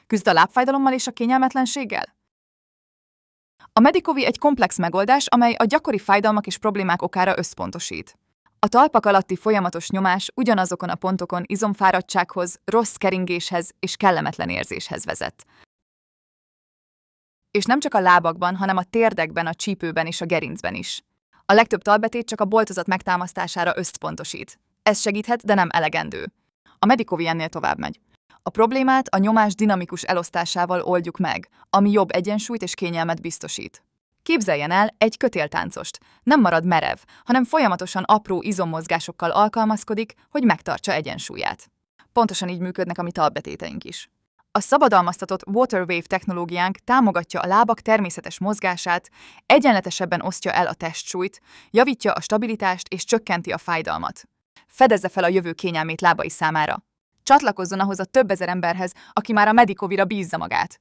Küzd a lábfájdalommal és a kényelmetlenséggel? A Medicovi egy komplex megoldás, amely a gyakori fájdalmak és problémák okára összpontosít. A talpak alatti folyamatos nyomás ugyanazokon a pontokon izomfáradtsághoz, rossz keringéshez és kellemetlen érzéshez vezet. És nem csak a lábakban, hanem a térdekben, a csípőben és a gerincben is. A legtöbb talbetét csak a boltozat megtámasztására összpontosít. Ez segíthet, de nem elegendő. A Medicovi ennél tovább megy. A problémát a nyomás dinamikus elosztásával oldjuk meg, ami jobb egyensúlyt és kényelmet biztosít. Képzeljen el egy kötéltáncost. Nem marad merev, hanem folyamatosan apró izommozgásokkal alkalmazkodik, hogy megtartsa egyensúlyát. Pontosan így működnek a mi talpbetéteink is. A szabadalmaztatott Waterwave technológiánk támogatja a lábak természetes mozgását, egyenletesebben osztja el a testsúlyt, javítja a stabilitást és csökkenti a fájdalmat. Fedezze fel a jövő kényelmét lábai számára. Csatlakozzon ahhoz a több ezer emberhez, aki már a Medicovira bízza magát.